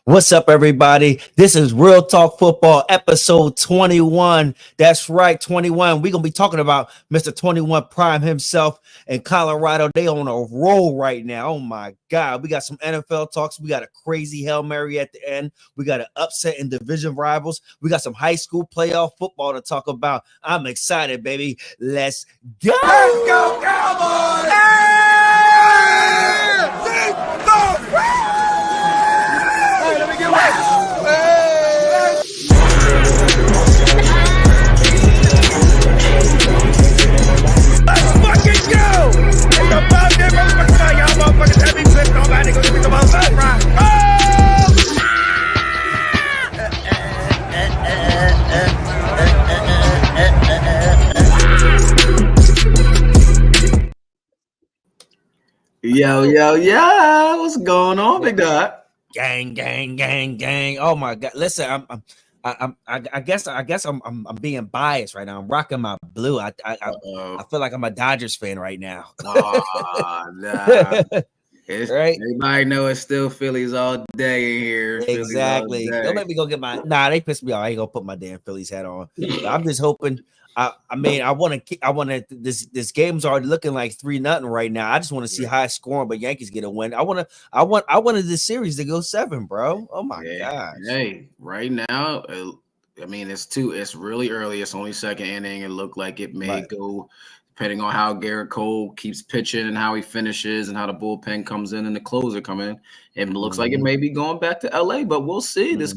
What's up, everybody? This is Real Talk Football, episode 21. That's right, 21. We're going to be talking about Mr. 21 Prime himself in Colorado. They on a roll right now. Oh, my God. We got some NFL talks. We got a crazy Hail Mary at the end. We got an upset in division rivals. We got some high school playoff football to talk about. I'm excited, baby. Let's go. Let's go, Cowboys! Hey, let me get one. Let's fucking go! It's about that motherfucker time. Y'all motherfuckers have me pissed off. I ain't gonna think about that, right? Yo, what's going on, big dog? Gang. Oh my God! Listen, I guess I'm being biased right now. I'm rocking my blue. I feel like I'm a Dodgers fan right now. Nah. Right? Everybody know it's still Phillies all day in here. Exactly. Don't make me go get my. Nah, they pissed me off. I ain't gonna put my damn Phillies hat on. But I'm just hoping. I want to. This game's already looking like 3-0 right now. I just want to see high scoring, but Yankees get a win. I wanted this series to go 7, bro. Oh my gosh. Hey, right now, it's really early. It's only second inning. It looked like it may go, depending on how Garrett Cole keeps pitching and how he finishes and how the bullpen comes in and the closer come in. It looks like it may be going back to LA, but we'll see. This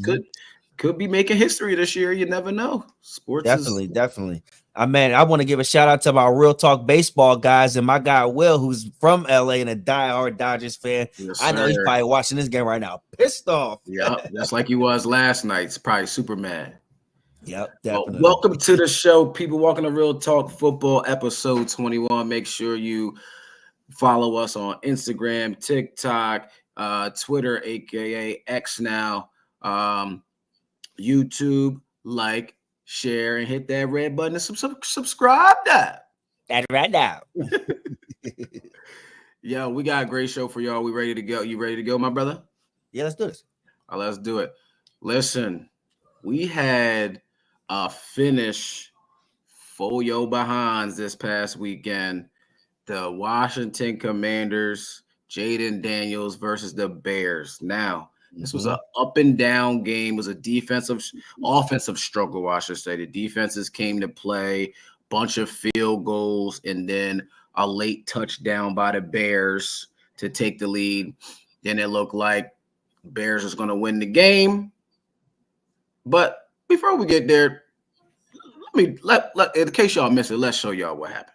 could be making history this year. You never know. Sports definitely. I want to give a shout out to my Real Talk baseball guys and my guy Will, who's from LA and a diehard Dodgers fan. Yes, I know he's probably watching this game right now, pissed off. Yeah, just like he was last night. It's probably super mad. Yep, definitely. Well, welcome to the show, people. Welcome to Real Talk Football, episode 21. Make sure you follow us on Instagram, TikTok, Twitter, aka X now, YouTube, like, share, and hit that red button and subscribe that. That's right now. Yo, we got a great show for y'all. We ready to go? You ready to go, my brother? Yeah, let's do this. Let's do it. Listen, we had a finish for your behinds this past weekend. The Washington Commanders, Jaden Daniels versus the Bears. Now, this was an up and down game. It was a offensive struggle, I should say. The defenses came to play, bunch of field goals, and then a late touchdown by the Bears to take the lead. Then it looked like Bears was going to win the game. But before we get there, in case y'all missed it, let's show y'all what happened.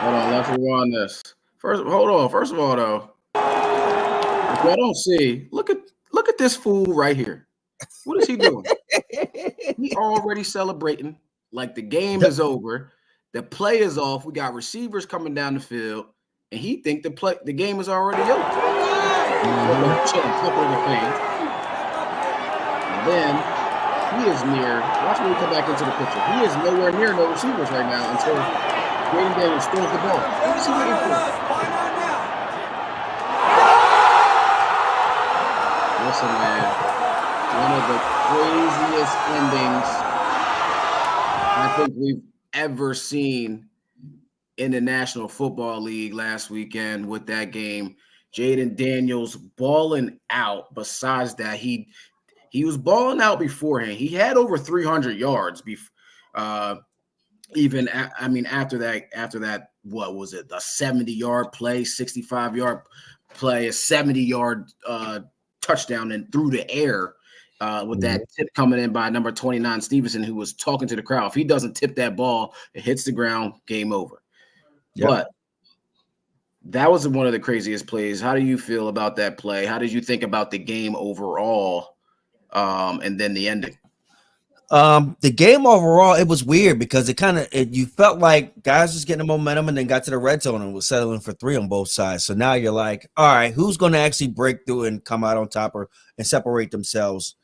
Hold on, let's rewind this. First of all, though, if y'all don't see, look at this fool right here. What is he doing? He already celebrating like the game is over. The play is off. We got receivers coming down the field, and he think the game is already over. And then he is near. Watch when we come back into the picture. He is nowhere near no receivers right now until Jaden Daniels steals the ball. What is he waiting for? Listen, man. One of the craziest endings I think we've ever seen in the National Football League last weekend with that game. Jaden Daniels balling out. Besides that, he was balling out beforehand. He had over 300 yards after that, what was it? The 70-yard play, 65-yard play, a 70-yard touchdown and through the air with that tip coming in by number 29 Stevenson, who was talking to the crowd. If he doesn't tip that ball, it hits the ground, game over. Yep. But that was one of the craziest plays. How do you feel about that play? How did you think about the game overall, and then the ending? The game overall, it was weird because you felt like guys was getting the momentum and then got to the red zone and was settling for 3 on both sides. So now you're like, all right, who's going to actually break through and come out on top and separate themselves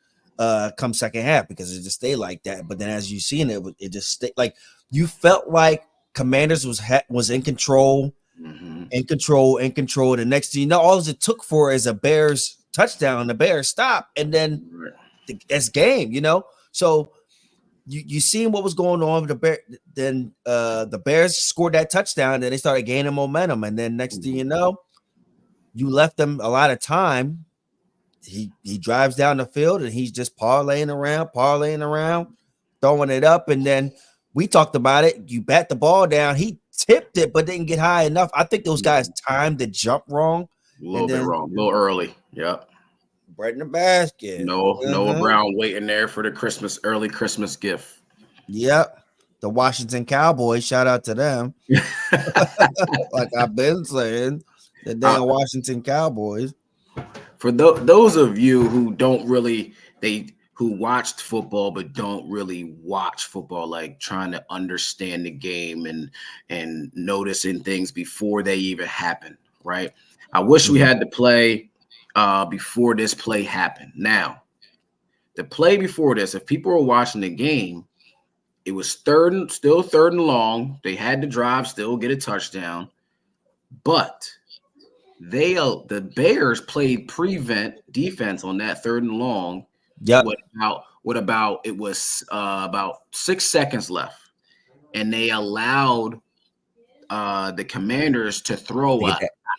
come second half, because it just stayed like that. But then as you seen it just stayed like you felt like Commanders was in control, Mhm. in control. The next thing you know, all it took for is a Bears touchdown, the Bears stop, and then Right. it's game. So you seen what was going on with the Bears scored that touchdown, and then they started gaining momentum, and then next thing you know, you left them a lot of time. He drives down the field and he's just parlaying around, throwing it up, and then we talked about it. You bat the ball down, he tipped it but didn't get high enough. I think those guys timed the jump wrong, A little bit wrong, a little early. Yep. right in the basket. Noah Brown waiting there for the early Christmas gift. Yep. The Washington Cowboys, shout out to them. Like I've been saying, the damn Washington Cowboys. For those of you who don't really who watched football but don't really watch football, like trying to understand the game and noticing things before they even happen, right? I wish we had the play before this play happened. Now, the play before this, if people were watching the game, it was still third and long. They had to drive, still get a touchdown, but the Bears played prevent defense on that third and long. Yep. It was about 6 seconds left, and they allowed the Commanders to throw an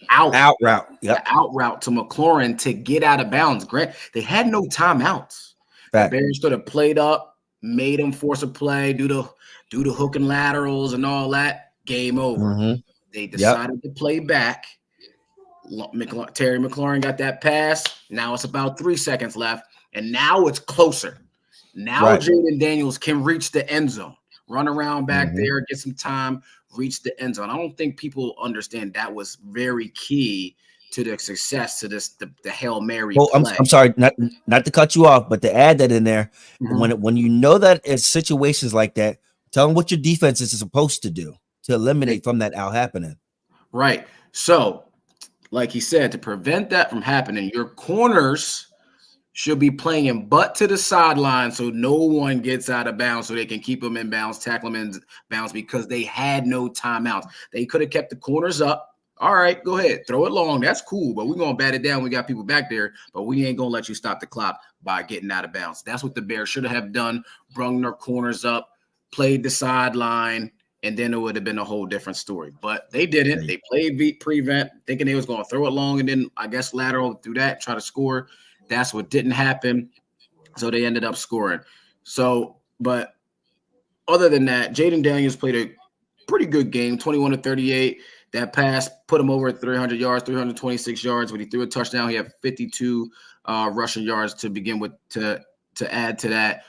out route. Yep. Out route to McLaurin to get out of bounds. Grant, they had no timeouts. The Bears could have played up, made them force a play, do the hook and laterals and all that. Game over. Mm-hmm. They decided to play back. Terry McLaurin got that pass. Now it's about 3 seconds left, and now it's closer. Now Jaden Daniels can reach the end zone, run around back there, get some time, reach the end zone. I don't think people understand that was very key to the success to the Hail Mary play. I'm sorry, not to cut you off, but to add that in there, when you know that it's situations like that, tell them what your defense is supposed to do to eliminate from that out happening. Right. So, like he said, to prevent that from happening, your corners should be playing butt to the sideline so no one gets out of bounds, so they can keep them in bounds, tackle them in bounds, because they had no timeouts. They could have kept the corners up. All right, go ahead, throw it long. That's cool, but we're going to bat it down. We got people back there, but we ain't going to let you stop the clock by getting out of bounds. That's what the Bears should have done, brung their corners up, played the sideline, and then it would have been a whole different story. But they didn't. They played prevent, thinking they was going to throw it long and then, I guess, lateral through that, try to score. That's what didn't happen. So they ended up scoring. So, but other than that, Jaden Daniels played a pretty good game, 21-38. That pass put him over at 300 yards, 326 yards. When he threw a touchdown, he had 52 rushing yards to begin with to add to that.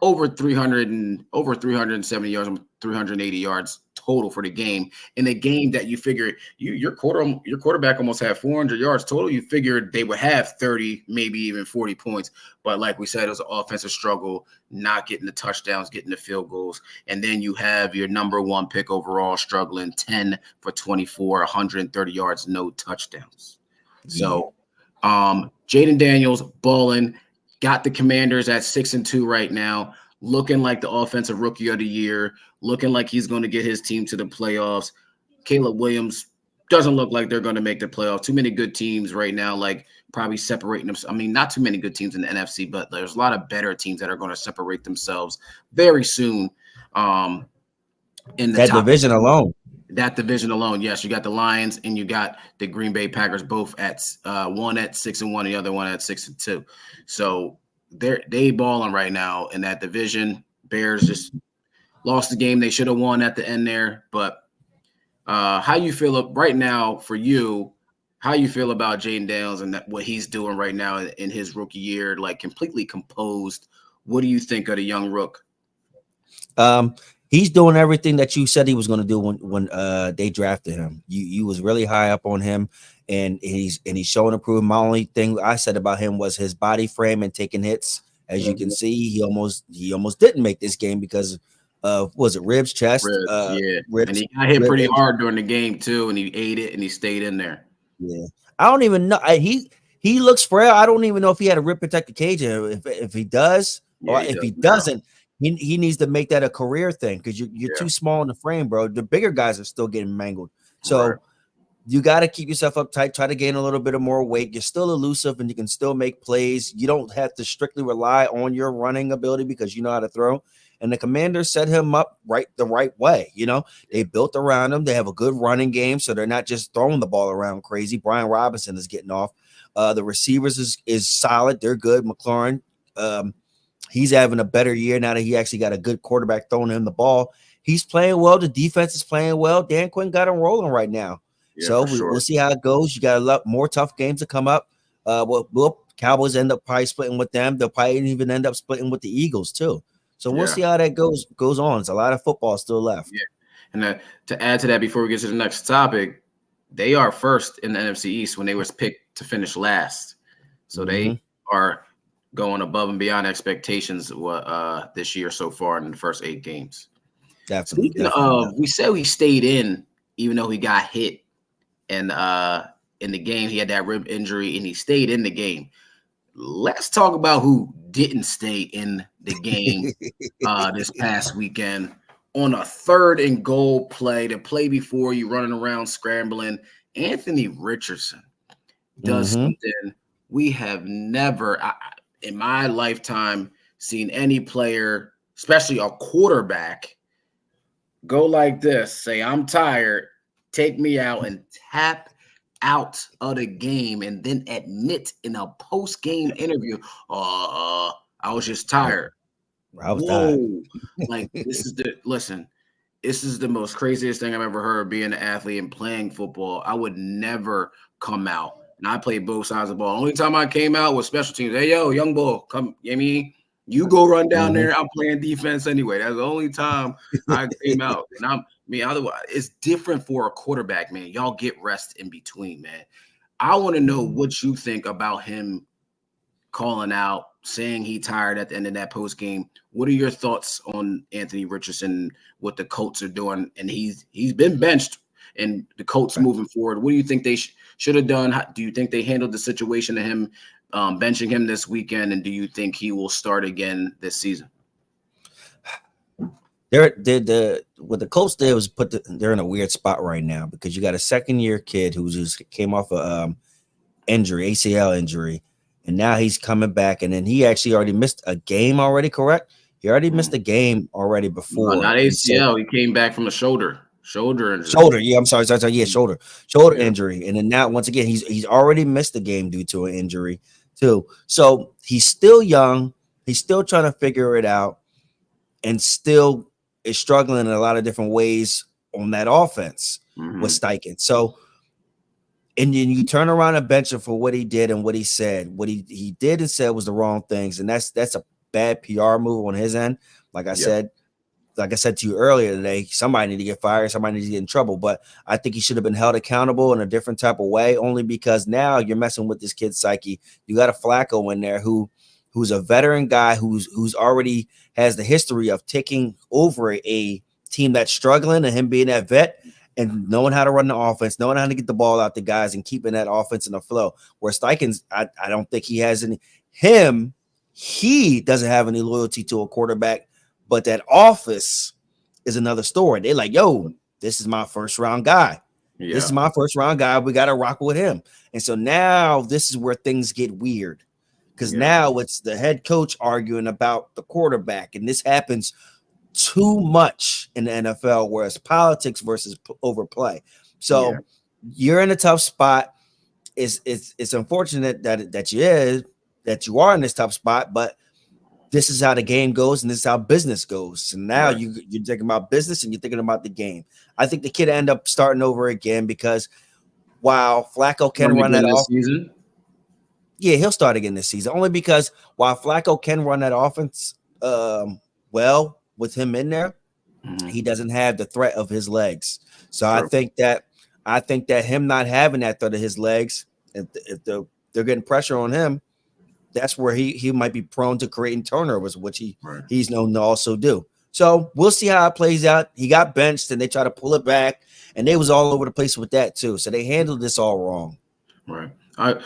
Over 370 yards, 380 yards total for the game. In a game that you figured your quarterback almost had 400 yards total. You figured they would have 30, maybe even 40 points. But like we said, it was an offensive struggle, not getting the touchdowns, getting the field goals. And then you have your number one pick overall struggling, 10 for 24, 130 yards, no touchdowns. So Jaden Daniels balling. Got the Commanders at 6-2 right now, looking like the offensive rookie of the year, looking like he's going to get his team to the playoffs. Caleb Williams doesn't look like they're going to make the playoffs. Too many good teams right now, like probably separating them. I mean, not too many good teams in the NFC, but there's a lot of better teams that are going to separate themselves very soon. In the division alone. That division alone, yes. You got the Lions and you got the Green Bay Packers, both at one at 6-1, and the other one at 6-2. So they balling right now in that division. Bears just lost the game they should have won at the end there. But how you feel right now for you? How you feel about Jaden Daniels and what he's doing right now in his rookie year? Like completely composed. What do you think of the young rook? He's doing everything that you said he was going to do when they drafted him. You was really high up on him, and he's showing improvement. My only thing I said about him was his body frame and taking hits. As you can see, he almost didn't make this game because of ribs, chest, ribs, and he got hit pretty hard during the game too, and he ate it and he stayed in there. Yeah, I don't even know. He looks frail. I don't even know if he had a rib protected cage. If he does, or if he doesn't. he needs to make that a career thing because you're too small in the frame, bro. The bigger guys are still getting mangled. So you got to keep yourself uptight, try to gain a little bit of more weight. You're still elusive and you can still make plays. You don't have to strictly rely on your running ability because you know how to throw. And the Commanders set him up the right way. You know, they built around him. They have a good running game, so they're not just throwing the ball around crazy. Brian Robinson is getting off. The receivers is solid. They're good. McLaurin, he's having a better year now that he actually got a good quarterback throwing him the ball. He's playing well. The defense is playing well. Dan Quinn got him rolling right now. Yeah, so we'll see how it goes. You got a lot more tough games to come up. Cowboys end up probably splitting with them. They'll probably even end up splitting with the Eagles too. So we'll see how that goes on. It's a lot of football still left. Yeah, and to add to that, before we get to the next topic, they are first in the NFC East when they were picked to finish last. So they are going above and beyond expectations this year so far in the first 8 games. Definitely. We said he stayed in even though he got hit. And in the game, he had that rib injury, and he stayed in the game. Let's talk about who didn't stay in the game this past weekend on a 3rd and goal play. The play before you running around scrambling. Anthony Richardson does something we have never, in my lifetime, seen any player, especially a quarterback, go like this, say, I'm tired, take me out, and tap out of the game, and then admit in a post-game interview, I was just tired. I was tired. Like, this is the most craziest thing I've ever heard being an athlete and playing football. I would never come out. And I played both sides of the ball. Only time I came out was special teams. Hey, yo, young bull, come. I mean, you go run down there. I'm playing defense anyway. That's the only time I came out. And otherwise, it's different for a quarterback, man. Y'all get rest in between, man. I want to know what you think about him calling out, saying he tired at the end of that post game. What are your thoughts on Anthony Richardson, what the Colts are doing? And he's been benched, and the Colts moving forward. What do you think they should have done? Do you think they handled the situation of him benching him this weekend? And do you think he will start again this season? What the Colts did was they're in a weird spot right now because you got a 2nd-year kid who just came off a injury, ACL injury, and now he's coming back. And then he actually already missed a game already, correct? He already missed a game already before. No, not ACL. He came back from a shoulder injury. Yeah, I'm sorry. Yeah, shoulder injury. And then now, once again, he's already missed the game due to an injury too. So he's still young. He's still trying to figure it out, and still is struggling in a lot of different ways on that offense with Steichen. So, and then you turn around and bench him for what he did and what he said. What he did and said was the wrong things, and that's a bad PR move on his end. Like I said to you earlier today, somebody need to get fired, somebody needs to get in trouble. But I think he should have been held accountable in a different type of way, only because now you're messing with this kid's psyche. You got a Flacco in there who's a veteran guy who's already has the history of taking over a team that's struggling, and him being that vet and knowing how to run the offense, knowing how to get the ball out to guys and keeping that offense in the flow. Where Steichen's, I don't think he has any. He doesn't have any loyalty to a quarterback, but that office is another story. They're like, yo, this is my first round guy. Yeah. This is my first round guy. We got to rock with him. And so now this is where things get weird. Because now it's the head coach arguing about the quarterback, and this happens too much in the NFL, where it's politics versus overplay. So you're in a tough spot. It's unfortunate that you are in this tough spot, but this is how the game goes, and this is how business goes. And now you're thinking about business and you're thinking about the game. I think the kid end up starting over again because while Flacco can run that off season. Yeah, he'll start again this season, only because while Flacco can run that offense well with him in there, he doesn't have the threat of his legs. So I think that him not having that threat of his legs, if they're getting pressure on him, that's where he might be prone to creating turnovers, which he's known to also do. So we'll see how it plays out. He got benched, and they try to pull it back, and they was all over the place with that too. So they handled this all wrong. Right.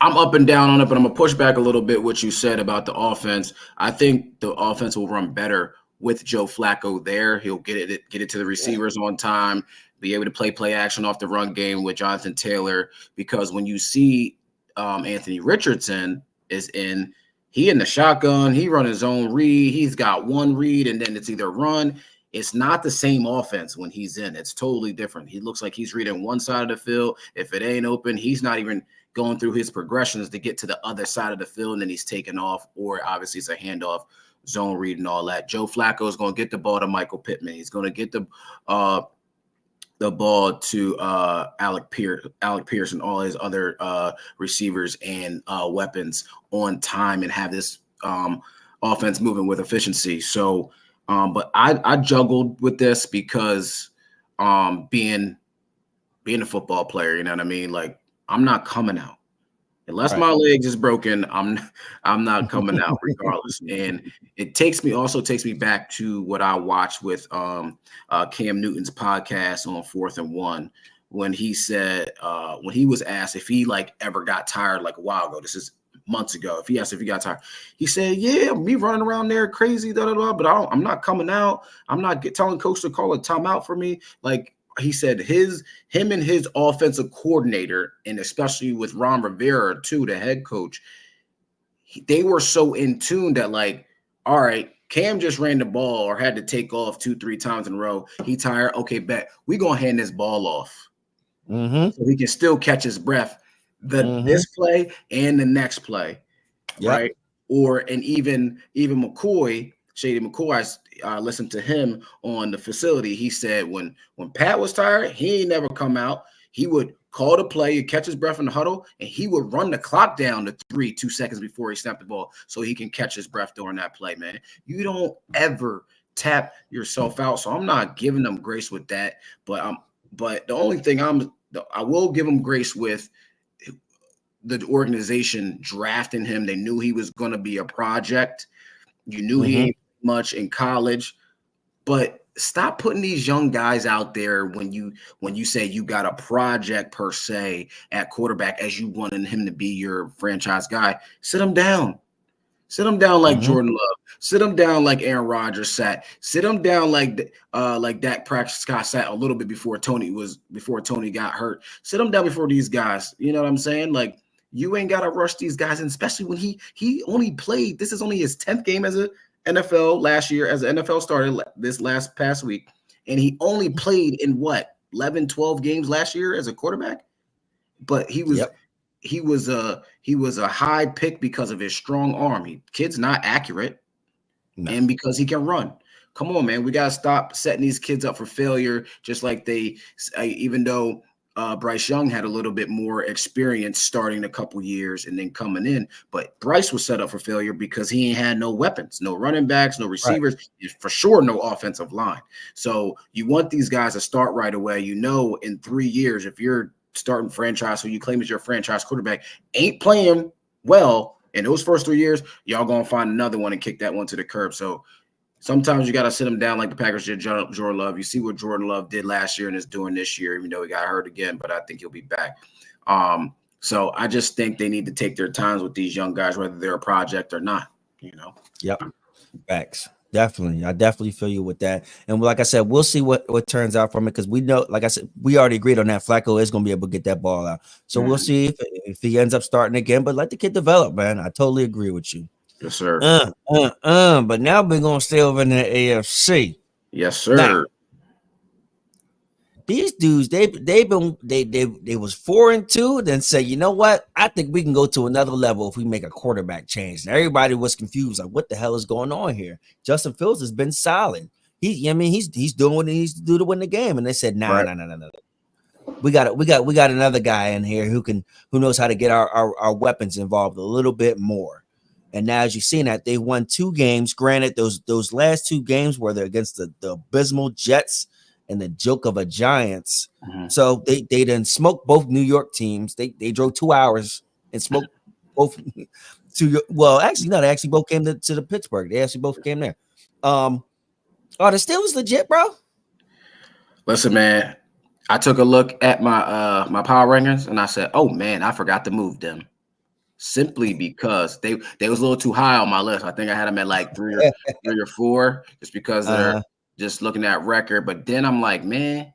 I'm up and down on it, but I'm gonna push back a little bit what you said about the offense. I think the offense will run better with Joe Flacco there. He'll get it to the receivers on time, be able to play action off the run game with Jonathan Taylor. Because when you see Anthony Richardson is in, he in the shotgun, he run his own read. He's got one read, and then it's either run. It's not the same offense when he's in. It's totally different. He looks like he's reading one side of the field. If it ain't open, he's not even going through his progressions to get to the other side of the field, and then he's taking off, or obviously it's a handoff, zone read, and all that. Joe Flacco is going to get the ball to Michael Pittman. He's going to get the ball to Alec Pierce and all his other receivers and weapons on time, and have this offense moving with efficiency. So, but I juggled with this because being a football player, you know what I mean? Like, I'm not coming out unless my legs is broken. I'm not coming out regardless. And it takes me back to what I watched with Cam Newton's podcast on 4th and 1, when he said when he was asked if he like ever got tired, like a while ago. This is months ago. If he asked if he got tired, he said, "Yeah, me running around there crazy, but I'm not coming out. I'm not telling coach to call a timeout for me." Like, he said him and his offensive coordinator, and especially with Ron Rivera too, the head coach, they were so in tune that, like, all right, Cam just ran the ball or had to take off 2-3 times in a row. He tired. Okay, bet we gonna hand this ball off so he can still catch his breath. This play and the next play, right? And even McCoy. Shady McCoy, I listened to him on the facility. He said when Pat was tired, he ain't never come out. He would call the play, he'd catch his breath in the huddle, and he would run the clock down to 2 seconds before he snapped the ball so he can catch his breath during that play, man. You don't ever tap yourself out. So I'm not giving them grace with that. But the only thing I will give them grace with the organization drafting him. They knew he was going to be a project. You knew he ain't much in college, but stop putting these young guys out there when you say you got a project per se at quarterback as you wanted him to be your franchise guy. Sit him down. Sit him down like Jordan Love. Sit him down like Aaron Rodgers sat. Sit him down like Dak Prescott sat a little bit before Tony got hurt. Sit him down before these guys. You know what I'm saying? Like, you ain't got to rush these guys, and especially when he only played. This is only his 10th game as a NFL last year, as an NFL starter this past week, and he only played in 11, 12 games last year as a quarterback. But he was a high pick because of his strong arm. Kid's not accurate, and because he can run. Come on, man, we gotta stop setting these kids up for failure. Just like even though Bryce Young had a little bit more experience starting a couple years and then coming in, but Bryce was set up for failure because he ain't had no weapons, no running backs, no receivers, for sure no offensive line. So you want these guys to start right away. You know, in 3 years, if you're starting franchise who you claim is your franchise quarterback ain't playing well in those first 3 years, y'all gonna find another one and kick that one to the curb. So sometimes you got to sit him down like the Packers did Jordan Love. You see what Jordan Love did last year and is doing this year, even though he got hurt again, but I think he'll be back. So I just think they need to take their times with these young guys, whether they're a project or not, you know? Yep. Facts. Definitely. I definitely feel you with that. And like I said, we'll see what turns out from it, because we know, like I said, we already agreed on that. Flacco is going to be able to get that ball out. So we'll see if he ends up starting again, but let the kid develop, man. I totally agree with you. Yes, sir. But now we're gonna stay over in the AFC. Yes, sir. Now, these dudes, they was 4-2, then say, you know what? I think we can go to another level if we make a quarterback change. And everybody was confused, like, what the hell is going on here? Justin Fields has been solid. He's doing what he needs to do to win the game. And they said, no. We got another guy in here who knows how to get our weapons involved a little bit more. And now, as you've seen that, they won 2 games. Granted, those last 2 games were against the abysmal Jets and the joke of a Giants. So they done smoked both New York teams. They drove 2 hours and smoked both. They actually both came to the Pittsburgh. They actually both came there. Are the Steelers legit, bro? Listen, man, I took a look at my my power rankings and I said, oh man, I forgot to move them. simply because they was a little too high on my list. I think I had them at like three or four, just because they're just looking at record. But then I'm like, man,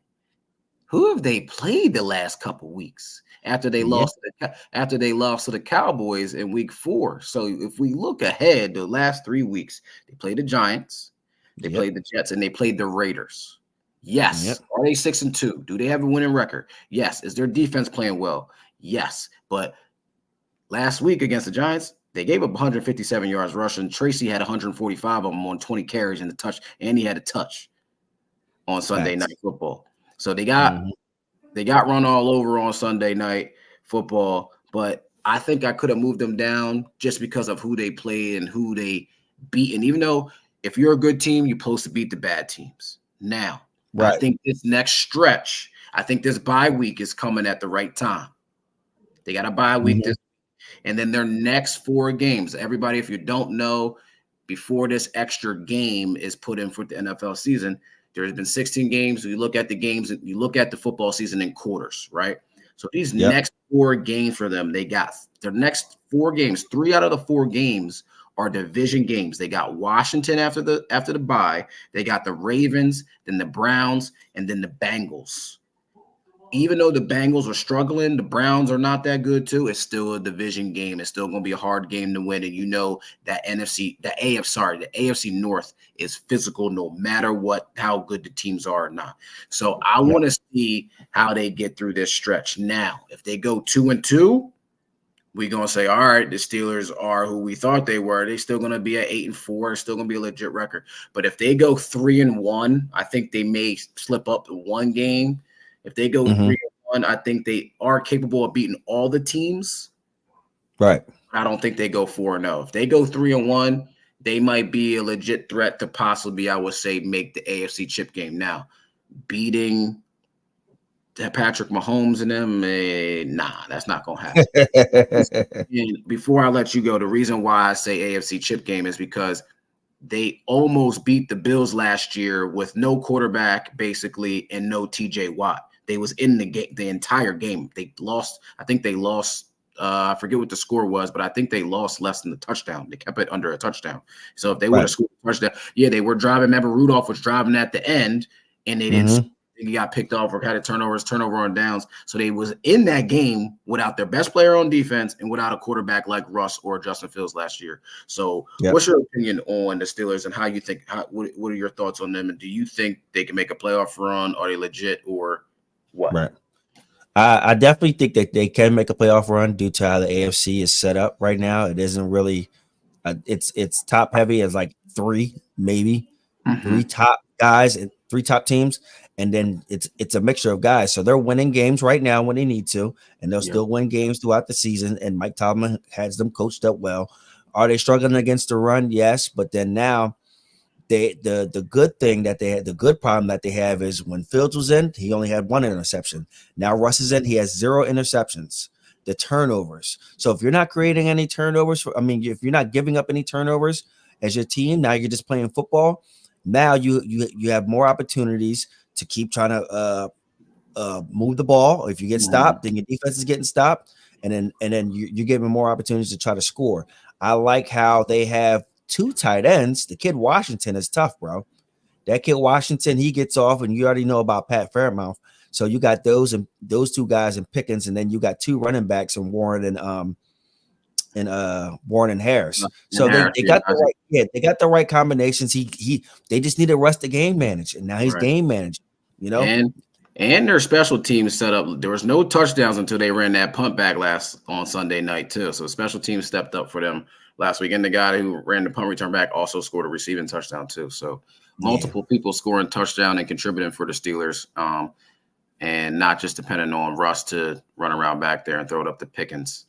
who have they played the last couple weeks after they lost to the Cowboys in week 4? So if we look ahead, the last 3 weeks, they played the Giants, they played the Jets, and they played the Raiders. Yes. Are they 6-2? Do they have a winning record? Yes. Is their defense playing well? Yes. But last week against the Giants, they gave up 157 yards rushing. Tracy had 145 of them on 20 carries in the touch, and he had a touch on Sunday Night Football. So they got run all over on Sunday Night Football, but I think I could have moved them down just because of who they played and who they beat. And even though if you're a good team, you're supposed to beat the bad teams. Now, I think this next stretch, I think this bye week is coming at the right time. They got a bye week this, and then their next 4 games. Everybody, if you don't know, before this extra game is put in for the NFL season, there's been 16 games. You look at the games, you look at the football season in quarters, right? So these next 4 games for them, they got their next 4 games. 3 out of the 4 games are division games. They got Washington after the bye. They got the Ravens, then the Browns, and then the Bengals. Even though the Bengals are struggling, the Browns are not that good too. It's still a division game. It's still going to be a hard game to win. And you know that the AFC North is physical no matter how good the teams are or not. So I want to see how they get through this stretch. Now, if they go 2-2, we're going to say, all right, the Steelers are who we thought they were. They're still going to be at 8-4. It's still going to be a legit record. But if they go 3-1, I think they may slip up to 1 game. If they go 3-1, I think they are capable of beating all the teams. Right. I don't think they go 4-0. If they go 3-1, they might be a legit threat to possibly, I would say, make the AFC chip game. Now, beating Patrick Mahomes and them, that's not going to happen. And before I let you go, the reason why I say AFC chip game is because they almost beat the Bills last year with no quarterback, basically, and no TJ Watt. They was in the game, the entire game. They lost. I think they lost. I forget what the score was, but I think they lost less than the touchdown. They kept it under a touchdown. So if they would have scored a touchdown, they were driving. Remember, Rudolph was driving at the end, and they didn't. He got picked off or had a turnover on downs. So they was in that game without their best player on defense and without a quarterback like Russ or Justin Fields last year. So what's your opinion on the Steelers and how you think, what are your thoughts on them? And do you think they can make a playoff run? Are they legit or what? Right. I definitely think that they can make a playoff run due to how the AFC is set up right now. It isn't really, it's top heavy as like 3, maybe 3 top guys and 3 top teams. And then it's a mixture of guys. So they're winning games right now when they need to, and they'll still win games throughout the season. And Mike Tomlin has them coached up well. Are they struggling against the run? Yes. But then now the good thing that they had, the good problem that they have is when Fields was in, he only had 1 interception. Now Russ is in, he has 0 interceptions. The turnovers. So if you're not creating any turnovers, if you're not giving up any turnovers as your team, now you're just playing football. Now you have more opportunities to keep trying to move the ball. If you get stopped, then your defense is getting stopped, and then you're giving more opportunities to try to score. I like how they have 2 tight ends. The kid Washington is tough, bro. That kid Washington, he gets off, and you already know about Pat Fairmouth. So you got those 2 guys in Pickens, and then you got 2 running backs in Warren and Harris. So they got the right, they got the right combinations. They just need to rest the game manager. And now he's game manager. You know, and their special teams set up. There was no touchdowns until they ran that punt back on Sunday night too. So special teams stepped up for them last week, and the guy who ran the punt return back also scored a receiving touchdown too. So multiple people scoring touchdown and contributing for the Steelers, and not just depending on Russ to run around back there and throw it up to Pickens.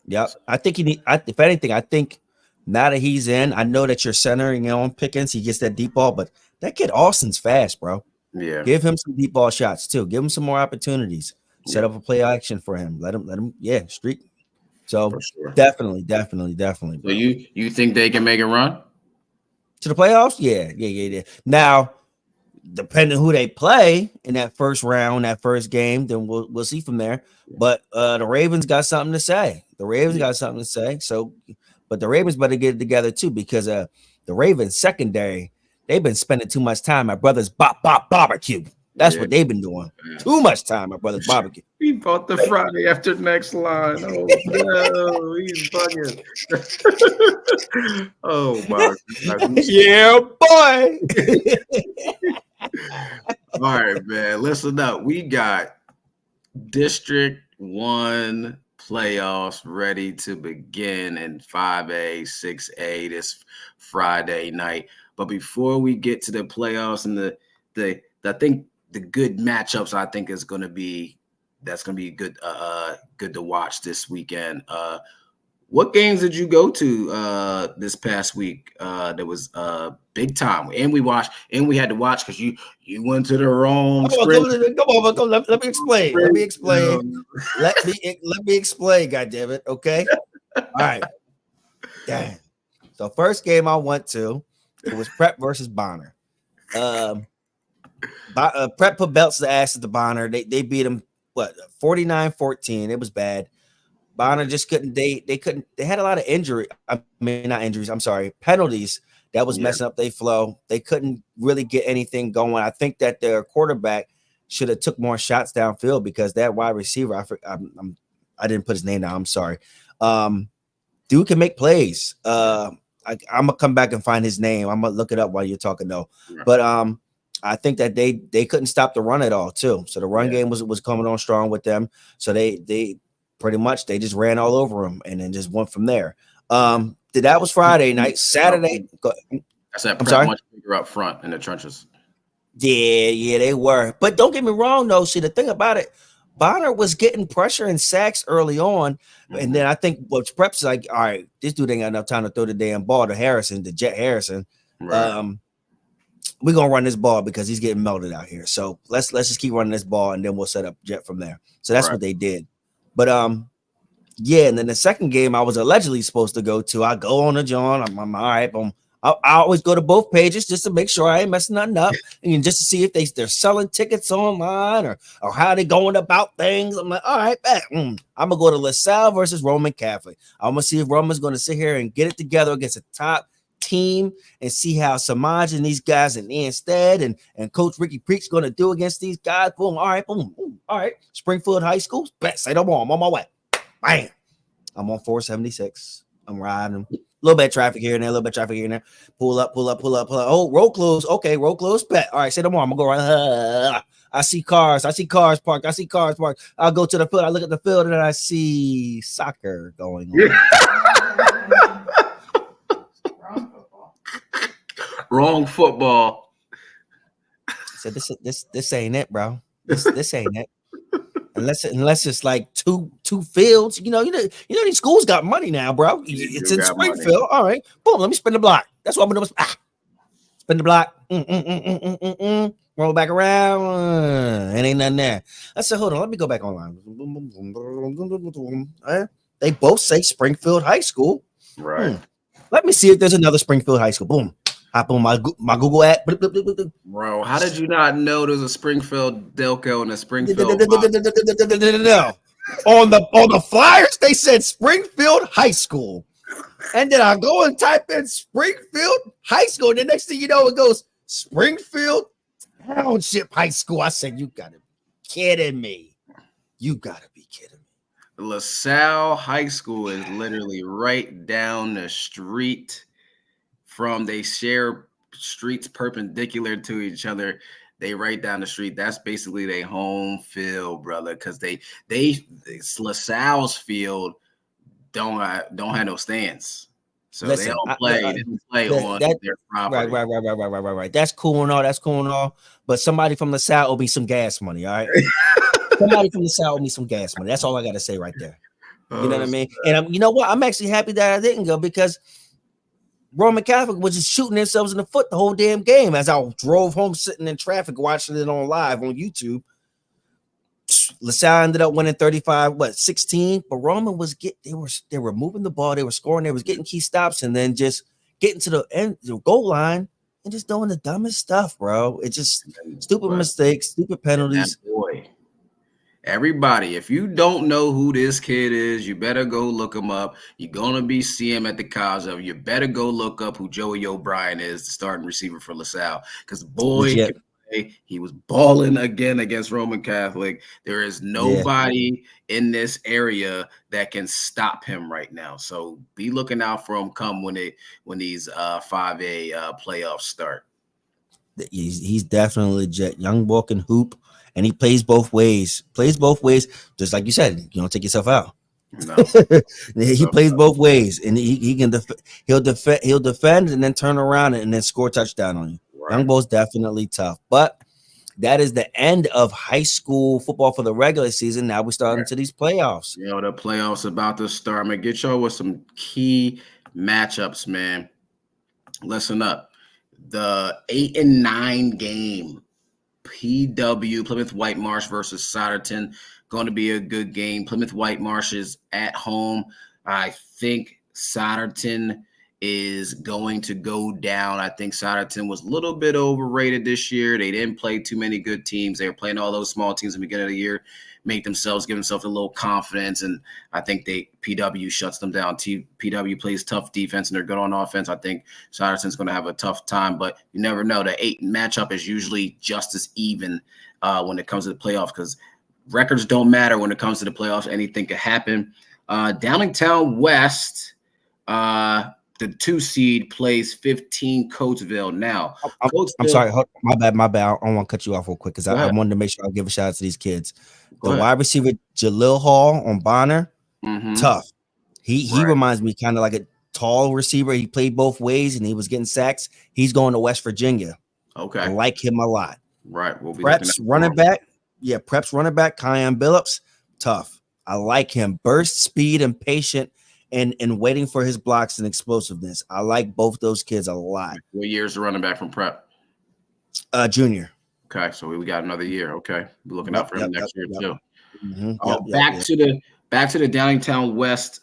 Yeah, I think if anything, I think now that he's in, I know that you're centering on Pickens. He gets that deep ball, but that kid Austin's fast, bro. Yeah, give him some deep ball shots too. Give him some more opportunities. Set up a play action for him. Let him, streak. So definitely. So you think they can make a run to the playoffs? Yeah. Now depending who they play in that first round, that first game, then we'll see from there. But the Ravens got something to say. So, but the Ravens better get it together too, because the Ravens secondary, they've been spending too much time at Brothers Barbecue. That's what they've been doing. Too much time at Brothers Barbecue. He bought the Friday after next line. Oh no, he's bugging. Oh my God. Yeah, boy. All right, man. Listen up. We got District 1 playoffs ready to begin in 5A, 6A this Friday night. But before we get to the playoffs and the I think the good matchups, I think is going to be good good to watch this weekend. What games did you go to this past week? That was big time, and we had to watch because you went to the wrong. Come on. Let me explain. Let me explain. God damn it. Okay. All right. Damn. So first game I went to, it was Prep versus Bonner. Prep put belts to ass at the Bonner. They beat them 49-14. It was bad. Bonner just couldn't. They had a lot of penalties that was messing up their flow. They couldn't really get anything going. I think that their quarterback should have took more shots downfield, because that wide receiver, I didn't put his name down. I'm sorry. Dude can make plays. I'm gonna come back and find his name. I'm gonna look it up while you're talking though. But I think that they couldn't stop the run at all too. So the run game was coming on strong with them. So they pretty much they just ran all over them and then just went from there. That was Friday night. Saturday. I said, I'm sorry. Much bigger up front in the trenches. Yeah, they were. But don't get me wrong though. See, the thing about it, Bonner was getting pressure and sacks early on, and then I think what Prep's like, all right, this dude ain't got enough time to throw the damn ball to Jet Harrison. Right. We're gonna run this ball because he's getting melted out here. So let's just keep running this ball, and then we'll set up Jet from there. So that's what they did. But and then the second game I was allegedly supposed to go to, I go on to John. I'm all right. I always go to both pages just to make sure I ain't messing nothing up, and just to see if they're selling tickets online or how they going about things. I'm like, all right, bet. I'm gonna go to LaSalle versus Roman Catholic. I'm gonna see if Roman's gonna sit here and get it together against a top team and see how Samaj and these guys and Ian Stead and Coach Ricky Preach's gonna do against these guys. Boom, all right, boom. All right, Springfield High School. Bet, say no more. I'm on my way. Bam. I'm on 476. I'm riding. A little bit of traffic here and there, Pull up. Oh, road close. Okay, road close. Bet. All right, say no more. I'm gonna go right. I see cars parked. I'll go to the field. I look at the field and I see soccer going on. Wrong football. So this ain't it, bro. This ain't it. Unless it's like two fields. You know these schools got money now, bro. It's in Springfield. Money. All right, boom. Let me spin the block. That's what I'm gonna do. Spin the block. Roll back around. Ain't nothing there. I said, hold on. Let me go back online. They both say Springfield High School. Right. Let me see if there's another Springfield High School. Boom. Hop on my Google app. Bro, how did you not know there's a Springfield Delco and a Springfield? No. On the flyers, they said Springfield High School. And then I go and type in Springfield High School. And the next thing you know, it goes Springfield Township High School. I said, you gotta be kidding me. LaSalle High School is literally right down the street they share streets perpendicular to each other. They right down the street. That's basically their home field, brother. Because LaSalle's field don't have no stands, so they don't play on their property. Right. That's cool and all. But somebody from LaSalle owe me some gas money. All right. Somebody from LaSalle owe me some gas money. That's all I got to say right there. You know what I mean? And you know what? I'm actually happy that I didn't go, because Roman Catholic was just shooting themselves in the foot the whole damn game. As I drove home sitting in traffic watching it on live on YouTube, LaSalle ended up winning 35-16, but Roman was they were moving the ball, they were scoring, they was getting key stops, and then just getting to the goal line, They're just doing the dumbest stuff, bro. It's just stupid But mistakes, stupid penalties. that boy, everybody, if you don't know who this kid is, you better go look him up. You're gonna be seeing him at the college level. You better go look up who Joey O'Brien is, the starting receiver for LaSalle. Because boy, Legit. he was balling again against Roman Catholic. There is nobody in this area that can stop him right now. So be looking out for him come when these 5A playoffs start. He's definitely legit. Young boy can hoop, and he plays both ways. Just like you said. You don't take yourself out. No. He plays both ways, and he can he'll defend and then turn around and then score a touchdown on you. Right. Young boy's definitely tough, but that is the end of high school football for the regular season. Now we're starting to these playoffs. You know, the playoffs about to start. I'm gonna get y'all with some key matchups, man. Listen up. The 8 and 9 game, PW Plymouth White Marsh versus Souderton, going to be a good game. Plymouth White Marsh is at home. I think Souderton is going to go down. I think Souderton was a little bit overrated this year. They didn't play too many good teams. They were playing all those small teams at the beginning of the year, give themselves a little confidence, and I think PW shuts them down. PW plays tough defense, and they're good on offense. I think Souderton's going to have a tough time, but you never know. The 8 matchup is usually just as even when it comes to the playoffs, because records don't matter when it comes to the playoffs. Anything could happen. Downingtown West, the 2 seed plays 15 Coatesville. Now, I'm sorry, my bad. I don't want to cut you off real quick because I wanted to make sure I give a shout out to these kids. The wide receiver Jalil Hall on Bonner, tough. He reminds me kind of like a tall receiver. He played both ways and he was getting sacks. He's going to West Virginia. Okay, I like him a lot. Right, we'll be Preps running back. Yeah, Preps running back. Kyan Billups, tough. I like him. Burst, speed, and patient. And waiting for his blocks and explosiveness. I like both those kids a lot. What year's the running back from Prep? Junior. Okay, so we got another year. Okay, be looking out for him next year too. Back to the Downingtown West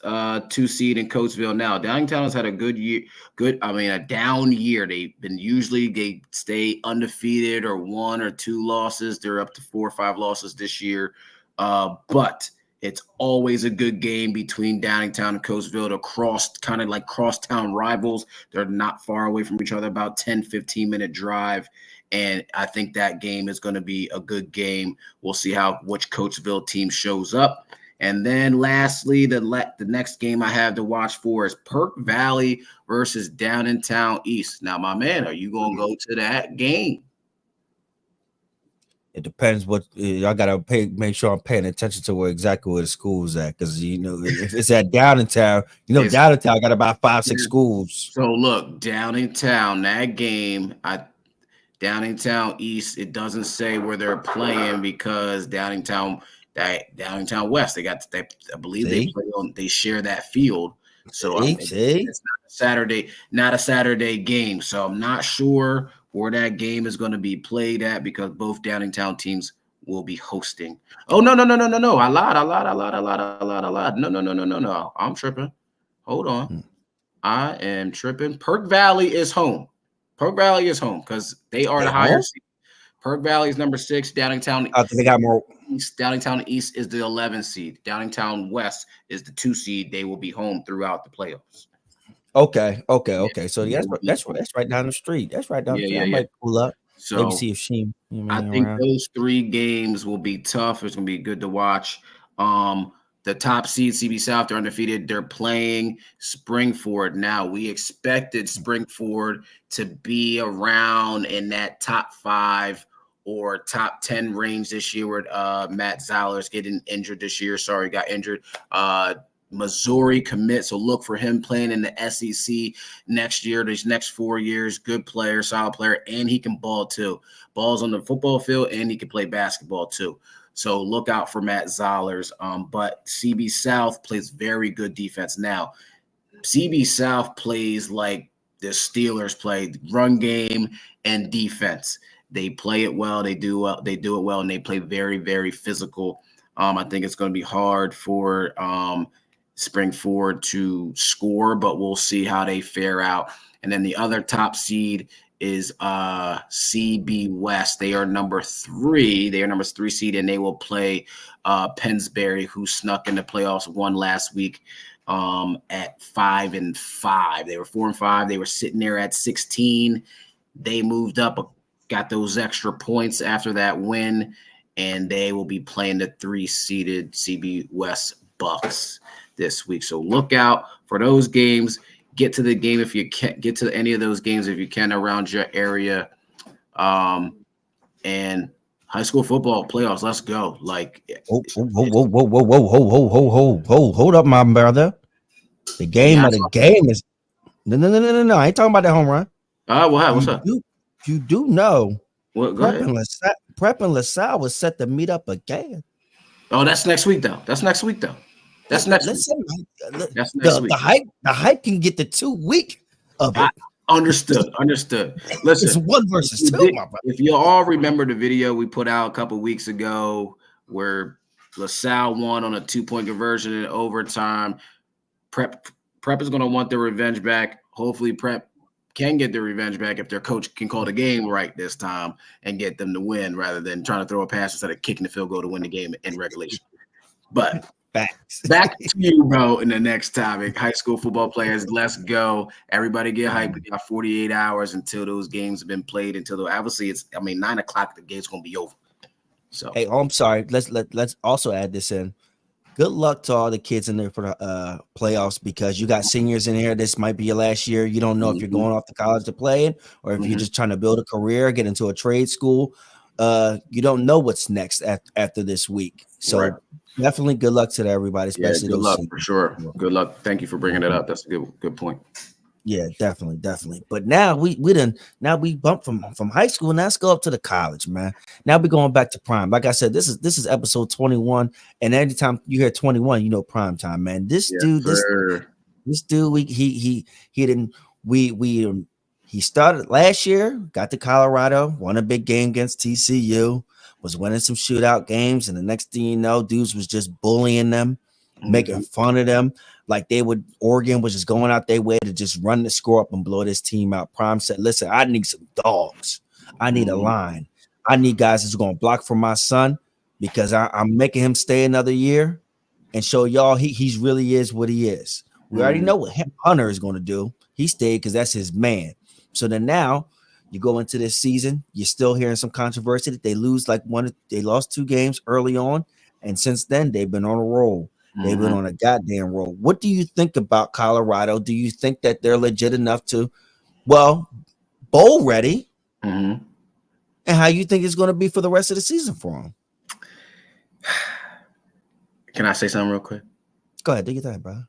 2 seed in Coatesville. Now Downingtown has had a good year. A down year. They stay undefeated or 1 or 2 losses. They're up to 4 or 5 losses this year, but it's always a good game between Downingtown and Coatesville. Kind of like crosstown rivals. They're not far away from each other, about 10-15-minute drive. And I think that game is going to be a good game. We'll see which Coatesville team shows up. And then lastly, the next game I have to watch for is Perk Valley versus Downingtown East. Now, my man, are you going to go to that game? It depends what I gotta make sure I'm paying attention to exactly where the school's at, because if it's at Downingtown, Downingtown got about 5-6 schools. So look, Downingtown, that game, Downingtown East, it doesn't say where they're playing because Downingtown West, I believe they share that field. So it's not a Saturday game. So I'm not sure where that game is going to be played at because both Downingtown teams will be hosting. Oh, no. I lied. No. I'm tripping. Hold on. I am tripping. Perk Valley is home. Because they are the higher seed. Perk Valley is number 6. Downingtown. They got more. Downingtown East is the 11th seed. Downingtown West is the 2 seed. They will be home throughout the playoffs. Okay. So that's right down the street. That's right down the street. I might pull up. So maybe see if she. I think those 3 games will be tough. It's going to be good to watch. The top seed, CB South, they're undefeated. They're playing Springford. Now, we expected Springford to be around in that top 5 or top 10 range this year with Matt Zoller's getting injured this year. Sorry, got injured. Missouri commit, so look for him playing in the SEC next year, these next 4 years. Good player, solid player, and he can ball too. Balls on the football field, and he can play basketball too. So look out for Matt Zollers. But CB South plays very good defense. Now, CB South plays like the Steelers play, run game and defense. They play it well. They do it well, and they play very, very physical. I think it's going to be hard for Springford to score, but we'll see how they fare out. And then the other top seed is CB West. They are number 3. They are number 3 seed, and they will play Pennsbury, who snuck in the playoffs, won last week at 5-5. They were 4-5. They were sitting there at 16. They moved up, got those extra points after that win, and they will be playing the 3-seeded CB West Bucks this week. So look out for those games. Get to the game if you can. Get to any of those games if you can around your area. And high school football playoffs. Let's go. Like, hold up, my brother. The game of the game is no. I ain't talking about that home run. What's up? You do know. What? Go ahead. Prep and LaSalle was set to meet up again. Oh, that's next week though. That's next week. That's next week. The hype can get the 2 week of it. Understood. Listen, it's 1 versus 2, my brother. If you all remember the video we put out a couple weeks ago where LaSalle won on a 2-point conversion in overtime, Prep is going to want their revenge back. Hopefully, Prep can get their revenge back if their coach can call the game right this time and get them to win rather than trying to throw a pass instead of kicking the field goal to win the game in regulation. But back to you, bro, in the next topic. High school football players, let's go. Everybody get hyped. We got 48 hours until those games have been played. Obviously 9 o'clock, the game's going to be over. So, hey, I'm sorry. Let's also add this in. Good luck to all the kids in there for the playoffs, because you got seniors in here. This might be your last year. You don't know if you're going off to college to play it or if you're just trying to build a career, get into a trade school. You don't know what's next after this week. So definitely good luck to everybody, especially good those luck seniors. for sure. Good luck. Thank you for bringing it up. That's a good point. Yeah, definitely. But now we bumped from high school. Now let's go up to the college, man. Now we're going back to prime. Like I said, this is episode 21, and anytime you hear 21, you know prime time, man. This dude, he started last year, got to Colorado, won a big game against TCU, was winning some shootout games, and the next thing you know, dudes was just bullying them, making fun of them. Like Oregon was just going out their way to just run the score up and blow this team out. Prime said, listen, I need some dogs. I need a line. I need guys that's going to block for my son, because I'm making him stay another year and show y'all he's really is what he is. We already know what Hunter is going to do. He stayed because that's his man. So then now you go into this season, you're still hearing some controversy that they lost 2 games early on. And since then, they've been on a roll. They've been on a goddamn roll. What do you think about Colorado? Do you think that they're legit enough to, bowl ready? And how you think it's going to be for the rest of the season for them? Can I say something real quick? Go ahead, do your thing, bro.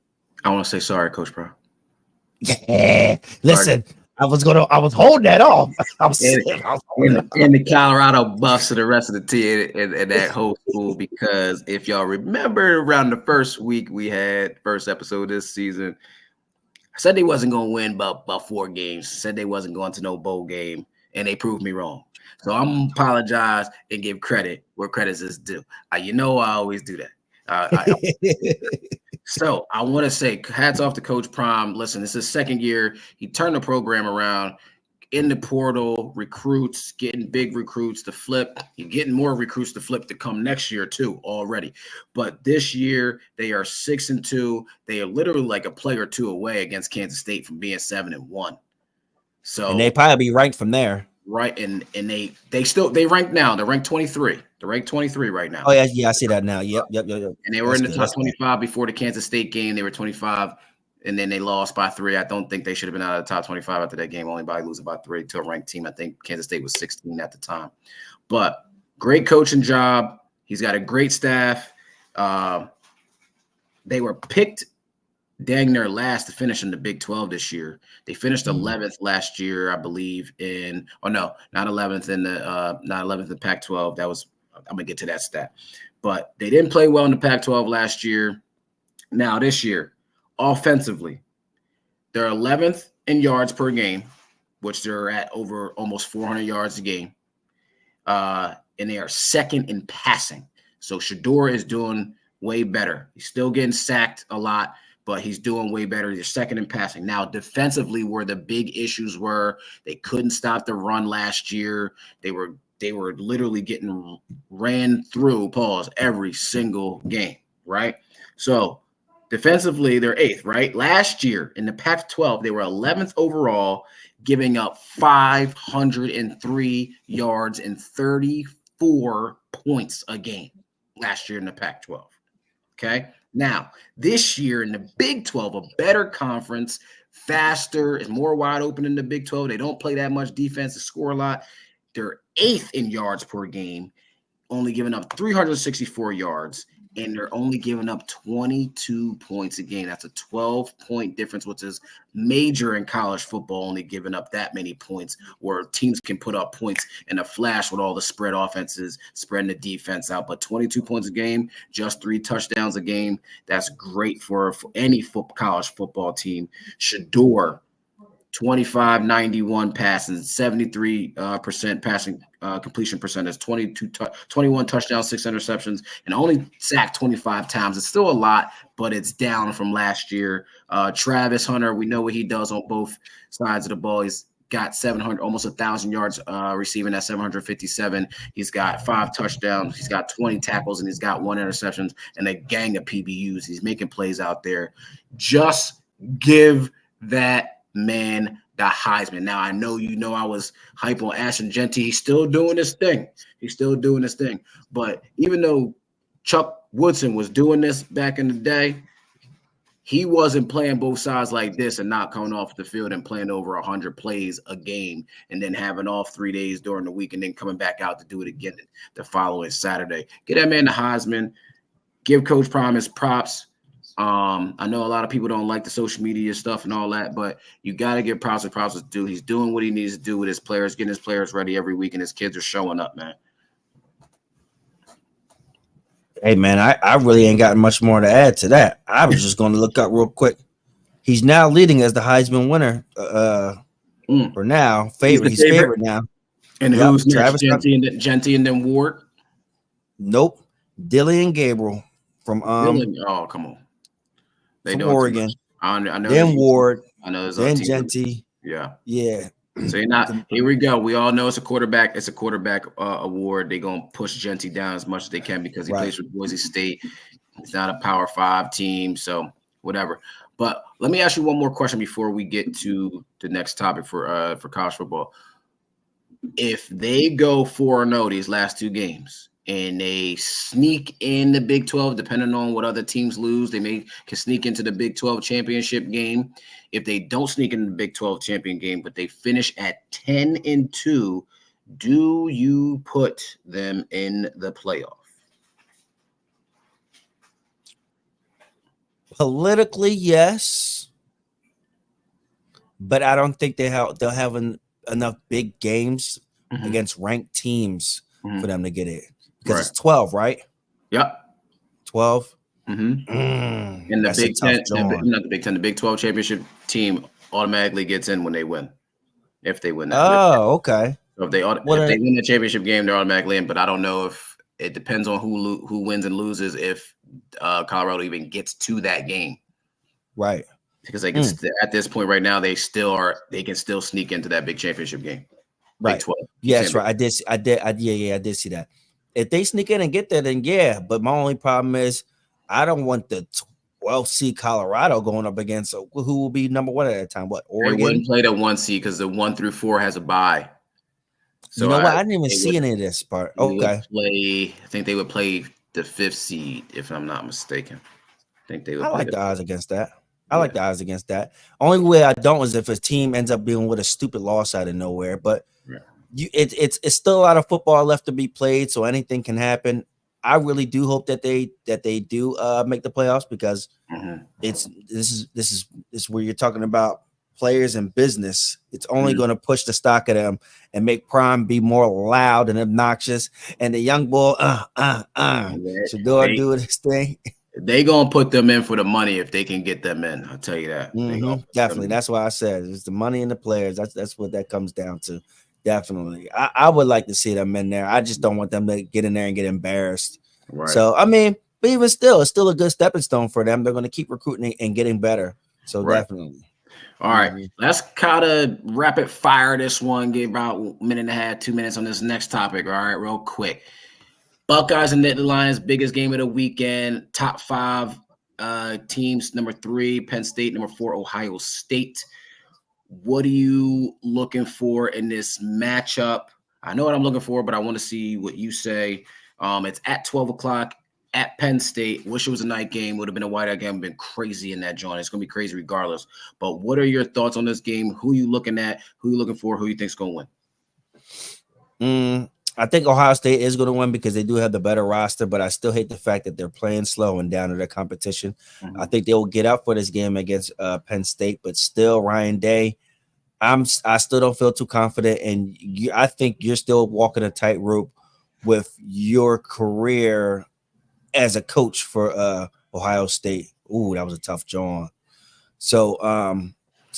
I want to say sorry, Coach Bro. Yeah, listen. Sorry. I was holding that off. In the Colorado Buffs and the rest of the team and that whole school, because if y'all remember around the first week we had first episode this season, I said they wasn't going to win about 4 games. Said they wasn't going to no bowl game, and they proved me wrong. So I'm going to apologize and give credit where credit is due. I always do that. So I want to say hats off to Coach Prime. Listen, this is his 2nd year. He turned the program around in the portal, recruits, getting big recruits to flip. He's getting more recruits to flip to come next year too already. But this year they are 6-2. They are literally like a play or 2 away against Kansas State from being 7-1. So and they probably be ranked from there. Right, and they rank now. They're ranked 23. They're ranked 23 right now. Oh yeah, I see that now. Yep. And they were in the top 25 before the Kansas State game. They were 25, and then they lost by 3. I don't think they should have been out of the top 25 after that game, only by losing by 3 to a ranked team. I think Kansas State was 16 at the time. But great coaching job. He's got a great staff. They were picked dang near last to finish in the Big 12 this year. They finished 11th last year, I believe, not 11th in the Pac-12. I'm gonna get to that stat, but they didn't play well in the Pac-12 last year. Now this year, offensively, they're 11th in yards per game, which they're at over almost 400 yards a game, and they are 2nd in passing. So Shedeur is doing way better. He's still getting sacked a lot, but he's doing way better. He's second in passing. Now, defensively, where the big issues were, they couldn't stop the run last year. They were literally getting ran through, every single game, right? So defensively, they're 8th, right? Last year in the Pac-12, they were 11th overall, giving up 503 yards and 34 points a game last year in the Pac-12. Okay. Now, this year in the Big 12, a better conference, faster, is more wide open in the Big 12. They don't play that much defense, they score a lot. They're 8th in yards per game, only giving up 364 yards, and they're only giving up 22 points a game. That's a 12-point difference, which is major in college football, only giving up that many points, where teams can put up points in a flash with all the spread offenses, spreading the defense out. But 22 points a game, just 3 touchdowns a game, that's great for any college football team. Shedeur, 25-91 passing, 73% passing completion percentage, 21 touchdowns, 6 interceptions, and only sacked 25 times. It's still a lot, but it's down from last year. Travis Hunter, we know what he does on both sides of the ball. He's got 700, almost 1,000 yards receiving at 757. He's got 5 touchdowns. He's got 20 tackles, and he's got 1 interception and a gang of PBUs. He's making plays out there. Just give that man the Heisman. Now, I know I was hype on Ashton Jeanty. He's still doing his thing. But even though Chuck Woodson was doing this back in the day, he wasn't playing both sides like this and not coming off the field and playing over 100 plays a game and then having off 3 days during the week and then coming back out to do it again the following Saturday. Get that man the Heisman. Give Coach Prime his props. I know a lot of people don't like the social media stuff and all that, but you got to give props to do. He's doing what he needs to do with his players, getting his players ready every week, and his kids are showing up, man. Hey, man, I really ain't got much more to add to that. I was just going to look up real quick. He's now leading as the Heisman winner for now. He's favorite now. And who's next? Jeanty and then Ward? Nope. Dillian Gabriel from oh, come on. From Oregon. I know. Then Ward. I know. Then Jeanty. Yeah. So you're not. Here we go. We all know it's a quarterback. It's a quarterback award. They're gonna push Jeanty down as much as they can because he plays for Boise State. It's not a Power 5 team, so whatever. But let me ask you one more question before we get to the next topic for college football. If they go 4-0 these last 2 games, and they sneak in the Big 12, depending on what other teams lose, they can sneak into the Big 12 championship game. If they don't sneak into the Big 12 champion game, but they finish at 10-2, do you put them in the playoff? Politically, yes, but I don't think they'll have enough big games against ranked teams for them to get it. Because it's 12, right? Yep. 12. In the Big 10, not the Big 10, the Big 12 championship team automatically gets in when they win. If they win that. Oh, okay. So if they win the championship game, they're automatically in. But I don't know if it depends on who wins and loses if Colorado even gets to that game. Right. Because they can at this point right now, they can still sneak into that big championship game. Right. 12. Yes, right. I did see that. If they sneak in and get there, then yeah. But my only problem is I don't want the 12 seed Colorado going up against who will be number 1 at that time. What, Oregon? They wouldn't play the 1 seed because the 1 through 4 has a bye. So you know what? I didn't even see any of this part. Okay. I think they would play the 5th seed, if I'm not mistaken. I think they would. I like the odds against that. Like the odds against that. Only way I don't is if a team ends up being with a stupid loss out of nowhere. But it's still a lot of football left to be played, so anything can happen. I really do hope that they do make the playoffs because this is where you're talking about players and business. It's only going to push the stock of them and make Prime be more loud and obnoxious. And the young boy, Shedeur doing his thing. They gonna put them in for the money if they can get them in. I'll tell you that. Definitely. That's why I said it's the money and the players. That's what that comes down to. Definitely. I would like to see them in there. I just don't want them to get in there and get embarrassed. Right. So I mean, But even still, it's still a good stepping stone for them. They're going to keep recruiting and getting better. So Right. definitely. All right, let's kind of rapid fire this one. Get about a minute and a half, 2 minutes on this next topic. All right, real quick. Buckeyes and Nittany Lions, biggest game of the weekend. Top 5 teams: number 3, Penn State; number 4, Ohio State. What are you looking for in this matchup? I know what I'm looking for, but I want to see what you say. It's at 12 o'clock at Penn State. Wish it was a night game. Would have been a whiteout game. Been crazy in that joint. It's going to be crazy regardless. But what are your thoughts on this game? Who you looking at? Who you looking for? Who you think's going to win? I think Ohio State is going to win because they do have the better roster, but I still hate the fact that they're playing slow and down to their competition. Mm-hmm. I think they will get up for this game against Penn State, but still, Ryan Day, I still don't feel too confident, and I think you're still walking a tightrope with your career as a coach for Ohio State. Ooh, that was a tough John. So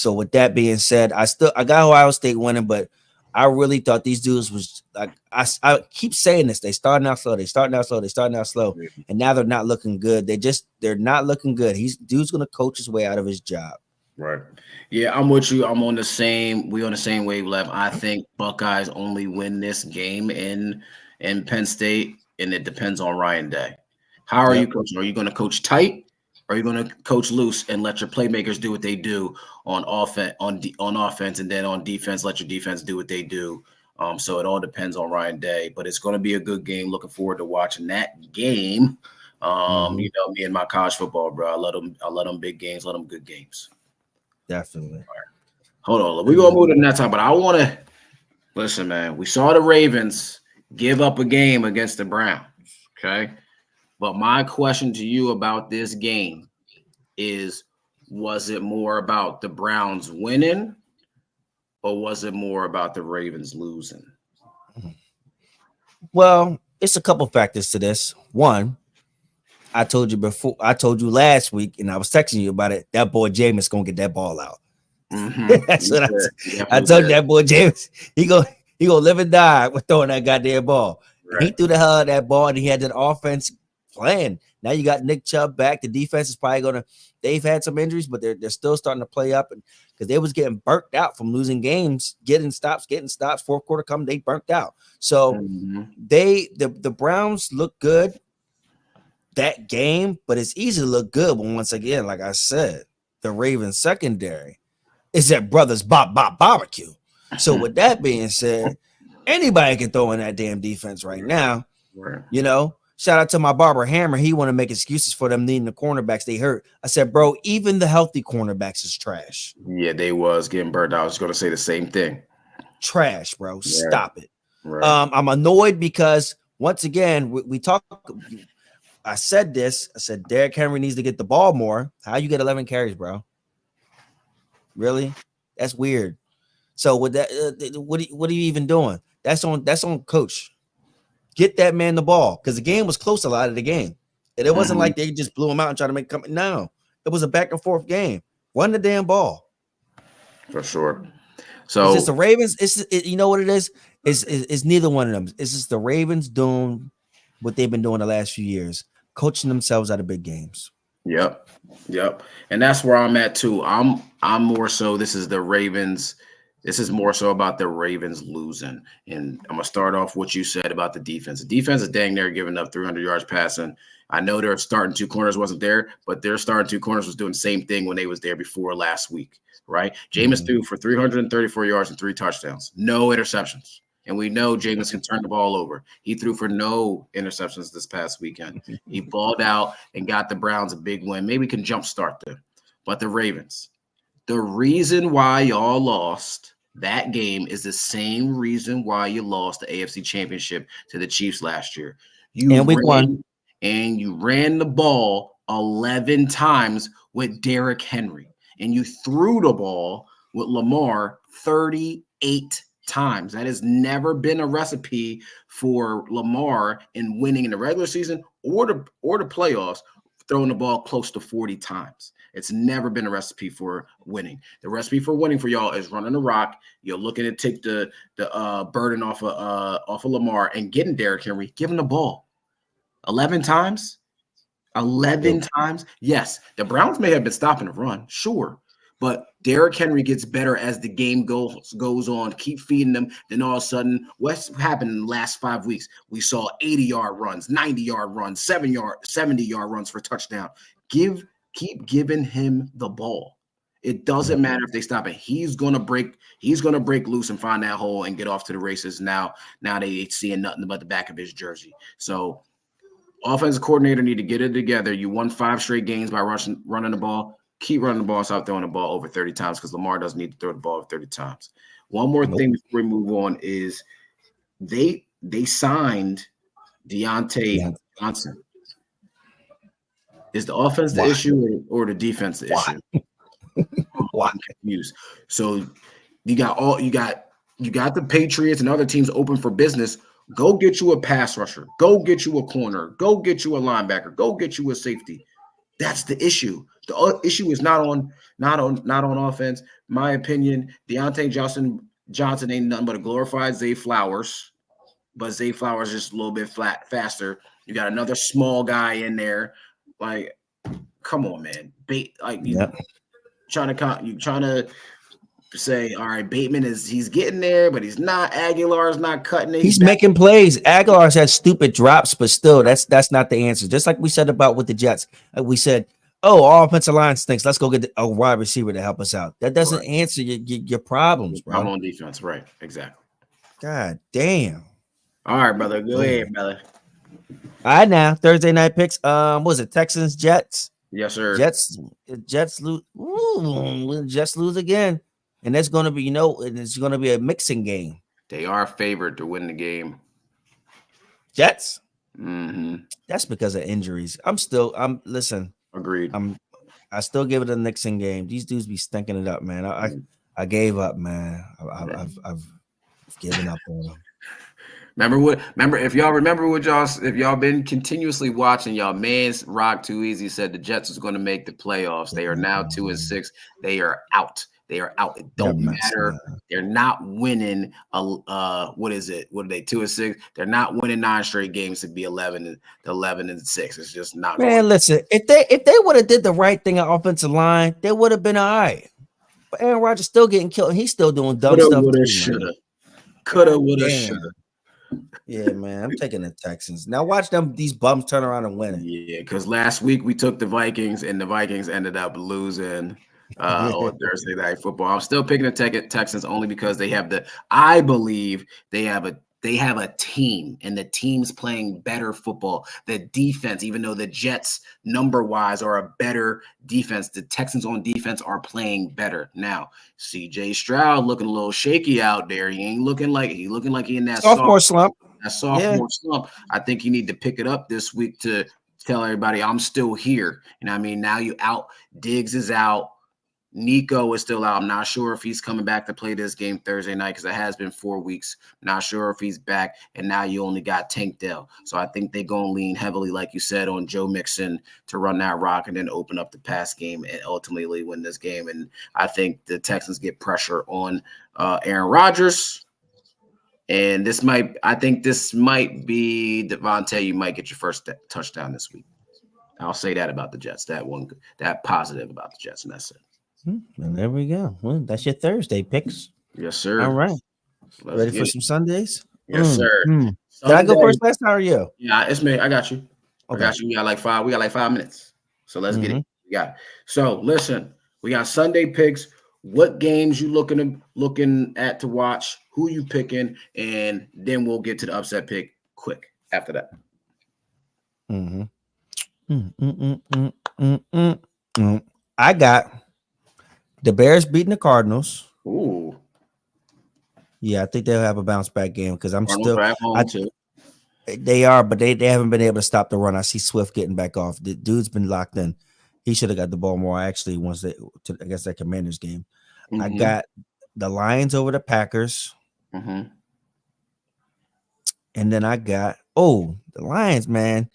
with that being said, I got Ohio State winning, but I really thought these dudes was like I keep saying this. They starting out slow, and now they're not looking good. They're not looking good. Dude's gonna coach his way out of his job. Right. Yeah, I'm with you. I'm on the same. We on the same wavelength. I think Buckeyes only win this game in Penn State, and it depends on Ryan Day. How are you coaching? Are you going to coach tight? Or are you going to coach loose and let your playmakers do what they do on offense, and then on defense, let your defense do what they do? So it all depends on Ryan Day, but it's going to be a good game. Looking forward to watching that game. You know me and my college football, bro. I let them big games, let them good games. Definitely. All right. Hold on, we're gonna move to the next time, but I want to listen, man. We saw the Ravens give up a game against the Browns. Okay. But my question to you about this game is, was it more about the Browns winning or was it more about the Ravens losing? Well, it's a couple factors to this. One, I told you last week, and I was texting you about it, that boy Jameis going to get that ball out. Mm-hmm. That's what I told you, that boy Jameis, he gonna live and die with throwing that goddamn ball. Right. He threw the hell out of that ball, and he had that offense playing. Now you got Nick Chubb back. The defense is probably they've had some injuries, but they're still starting to play up, and because they was getting burnt out from losing games, getting stops. Fourth quarter coming, they burnt out. So the Browns look good that game, but it's easy to look good when, once again, like I said, the Ravens secondary is at Brothers Barbecue. So with that being said, anybody can throw in that damn defense right now. Right. You know, shout out to my barber Hammer. He want to make excuses for them needing the cornerbacks they hurt. I said, bro, even the healthy cornerbacks is trash. Yeah, they was getting burned out. I was going to say the same thing. Trash, bro. Right. Stop it. Right. I'm annoyed because once again, we talk. I said this. I said Derrick Henry needs to get the ball more. How you get 11 carries, bro? Really? That's weird. So with that, what are you even doing? That's on coach. Get that man the ball, because the game was close a lot of the game, and it wasn't like they just blew him out and tried to make come. No, it was a back and forth game. Run the damn ball for sure. So it's just the Ravens. You know what it is? It's neither one of them. It's just the Ravens doing what they've been doing the last few years, coaching themselves out of big games. Yep. And that's where I'm at too. I'm more so. This is the Ravens. This is more so about the Ravens losing. And I'm going to start off what you said about the defense. The defense is dang near giving up 300 yards passing. I know their starting 2 corners wasn't there, but their starting 2 corners was doing the same thing when they was there before last week, right? Jameis threw for 334 yards and 3 touchdowns, no interceptions. And we know Jameis can turn the ball over. He threw for no interceptions this past weekend. He balled out and got the Browns a big win. Maybe can jumpstart them. But the Ravens, the reason why y'all lost that game is the same reason why you lost the AFC Championship to the Chiefs last year. You ran the ball 11 times with Derrick Henry, and you threw the ball with Lamar 38 times. That has never been a recipe for Lamar in winning in the regular season or the playoffs, throwing the ball close to 40 times. It's never been a recipe for winning. The recipe for winning for y'all is running the rock. You're looking to take the burden off of Lamar and getting Derrick Henry, give him the ball 11 times. 11 times? Yes. The Browns may have been stopping the run, sure. But Derrick Henry gets better as the game goes on. Keep feeding them. Then all of a sudden, what's happened in the last 5 weeks? We saw 80-yard runs, 90-yard runs, 70-yard runs for touchdown. Keep giving him the ball. It doesn't matter if they stop it. He's gonna break loose and find that hole and get off to the races. Now they seeing nothing but the back of his jersey. So offensive coordinator need to get it together. You won 5 straight games by running the ball. Keep running the ball, stop throwing the ball over 30 times because Lamar doesn't need to throw the ball over 30 times. One more thing before we move on is they signed Deontay Johnson. Is the offense the issue or the defense the issue? I'm confused. So you got the Patriots and other teams open for business. Go get you a pass rusher. Go get you a corner. Go get you a linebacker. Go get you a safety. That's the issue. The issue is not on offense. My opinion, Deontay Johnson ain't nothing but a glorified Zay Flowers, but Zay Flowers is just a little bit faster. You got another small guy in there. Like, come on, man. Trying to say, all right, Bateman he's getting there, but he's not. Aguilar's not cutting it. He's making plays. Aguilar's had stupid drops, but still, that's not the answer. Just like we said about with the Jets, we said, "Oh, our offensive line stinks. Let's go get a wide receiver to help us out." That doesn't answer your problems, bro. I'm on defense, right? Exactly. God damn. All right, brother. Go ahead, brother. All right, now Thursday night picks. What was it? Texans, Jets. Yes, sir. Jets lose. Jets lose again. And that's going to be, it's going to be a mixing game. They are favored to win the game. Jets? Mm-hmm. That's because of injuries. Listen. Agreed. I still give it a mixing game. These dudes be stinking it up, man. I gave up, man. I've given up on them. If y'all been continuously watching, y'all man's Rock Too Easy said the Jets was going to make the playoffs. They are now 2-6. They are out. They are out. It don't matter. They're not winning. What is it? What are they? 2-6. They're not winning 9 straight games to be 11-6. It's just not. Man, listen. If they would have did the right thing on offensive line, they would have been all right. But Aaron Rodgers still getting killed, and he's still doing dumb stuff. Coulda, woulda, shoulda. Yeah, man. I'm taking the Texans. Now watch these bums turn around and win it. Yeah, because last week we took the Vikings, and the Vikings ended up losing. On Thursday Night Football. I'm still picking the Texans only because I believe they have a team, and the team's playing better football. The defense, even though the Jets number-wise are a better defense, the Texans on defense are playing better. Now, CJ Stroud looking a little shaky out there. He ain't looking like he in that sophomore slump. That sophomore slump. I think you need to pick it up this week to tell everybody I'm still here. You know what I mean? Now you out. Diggs is out. Nico is still out. I'm not sure if he's coming back to play this game Thursday night because it has been 4 weeks. Not sure if he's back. And now you only got Tank Dell. So I think they're going to lean heavily, like you said, on Joe Mixon to run that rock and then open up the pass game and ultimately win this game. And I think the Texans get pressure on Aaron Rodgers. And I think this might be Devontae. You might get your first touchdown this week. I'll say that about the Jets. That positive about the Jets, and that's it. And there we go. Well, that's your Thursday picks. Yes, sir. All right. Ready for some Sundays? Yes, sir. Did I go first last time or you? Yeah, it's me. I got you. Okay. I got you. We got like 5 minutes. So let's get it. We got it. So listen, we got Sunday picks. What games you looking at to watch? Who you picking? And then we'll get to the upset pick quick after that. I got the Bears beating the Cardinals. Ooh. Yeah, I think they'll have a bounce back game because they are, but they haven't been able to stop the run. I see Swift getting back off. The dude's been locked in. He should have got the ball more actually against that Commanders game. I got the Lions over the Packers. And then I got the Lions, man.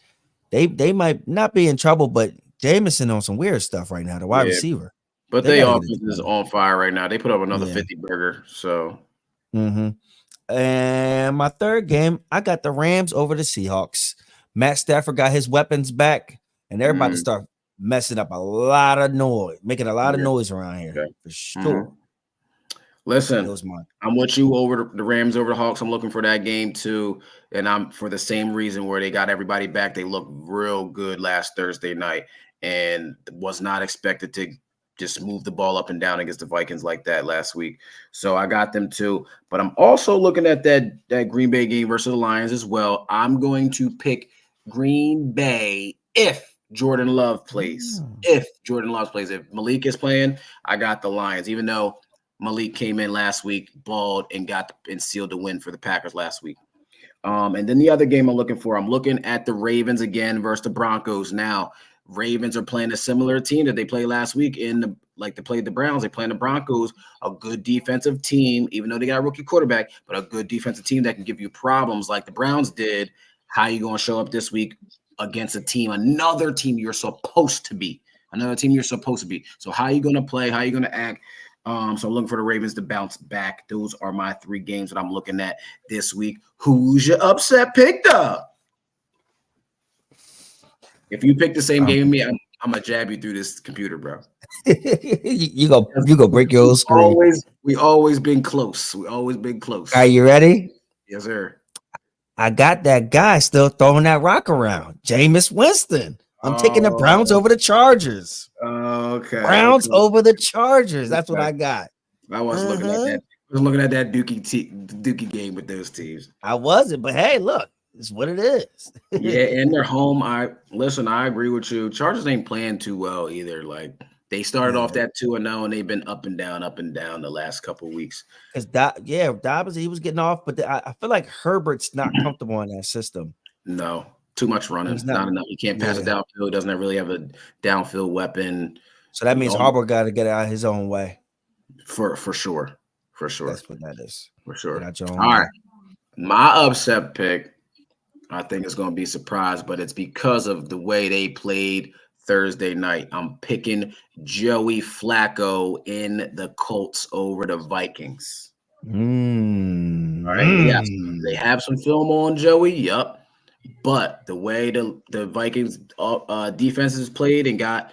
They might not be in trouble, but Jameson on some weird stuff right now, the wide receiver. But they offense is on fire right now. They put up another 50 burger. So and my third game, I got the Rams over the Seahawks. Matt Stafford got his weapons back, and they're about to start messing up a lot of noise, making a lot of noise around here for sure. Listen, I'm with you over the Rams over the Hawks. I'm looking for that game too, and I'm for the same reason where they got everybody back. They looked real good last Thursday night, and was not expected to just move the ball up and down against the Vikings like that last week. So I got them too, but I'm also looking at that Green Bay game versus the Lions as well. I'm going to pick Green Bay if Jordan Love plays. If Malik is playing, I got the Lions, even though Malik came in last week, balled, and sealed the win for the Packers last week. And then the other game I'm looking at the Ravens again versus the Broncos. Now, Ravens are playing a similar team that they played last week they played the Browns. They playing the Broncos, a good defensive team, even though they got a rookie quarterback, but a good defensive team that can give you problems like the Browns did. How you going to show up this week against another team you're supposed to be? So how you going to play? How you going to act? So I'm looking for the Ravens to bounce back. Those are my 3 games that I'm looking at this week. Who's your upset picked up? If you pick the same game as me, I'm gonna jab you through this computer, bro. you go break your own screen. We always been close. Are you ready? Yes, sir. I got that guy still throwing that rock around. Jameis Winston. I'm taking the Browns over the Chargers. Okay. Browns over the Chargers. That's what I got. I was looking at that. I was looking at that Dookie game with those teams. I wasn't, but hey, look, it's what it is. Yeah, and they're home. I agree with you. Chargers ain't playing too well either. Like they started off that 2-0, and they've been up and down the last couple of weeks. Because Dobbins, he was getting off, but I feel like Herbert's not comfortable in that system. No, too much running. Not enough. He can't pass it downfield. Doesn't really have a downfield weapon. So that means Harbaugh got to get out his own way. For sure. That's what that is. For sure. All right. My upset pick, I think it's going to be a surprise, but it's because of the way they played Thursday night. I'm picking Joey Flacco in the Colts over the Vikings. All right. Yes, they have some film on Joey. Yup. But the way the Vikings defenses played and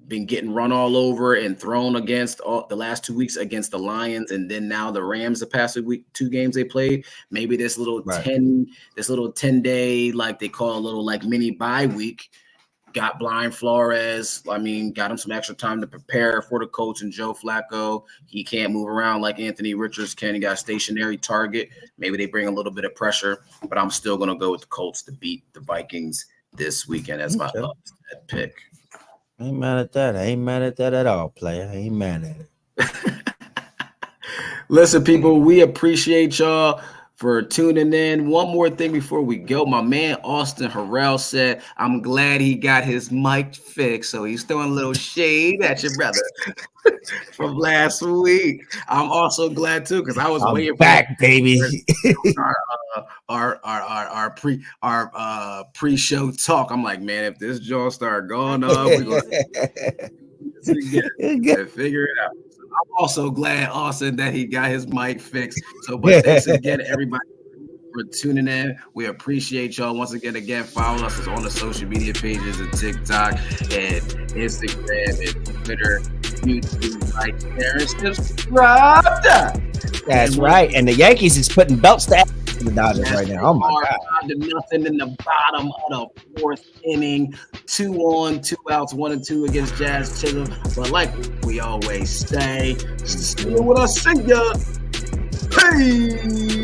been getting run all over and thrown against the last 2 weeks against the Lions, and then now the Rams the past week 2 games they played. Maybe this little 10-day, like they call a little like mini bye week, got Brian Flores. I mean, got him some extra time to prepare for the coach and Joe Flacco. He can't move around like Anthony Richards can. He got a stationary target. Maybe they bring a little bit of pressure, but I'm still going to go with the Colts to beat the Vikings this weekend as my upset pick. Ain't mad at that. I ain't mad at that at all, player. I ain't mad at it. Listen, people, we appreciate y'all for tuning in. One more thing before we go. My man Austin Harrell said, I'm glad he got his mic fixed. So he's throwing a little shade at your brother from last week. I'm also glad too, because I was waiting back, baby. Our pre-show talk. I'm like, man, if this jaw start going up, we're going to figure it out. I'm also glad, Austin, that he got his mic fixed. So, but thanks again, everybody, for tuning in. We appreciate y'all. Once again, follow us on the social media pages and TikTok and Instagram and Twitter, YouTube, like, share, and subscribe. That's right. And the Yankees is putting belts to the Dodgers right now. Oh my God. 5-0 in the bottom of the 4th inning. 2 on, 2 outs, 1 and 2 against Jazz Chisholm. But like we always say, still with us, sing ya. Peace.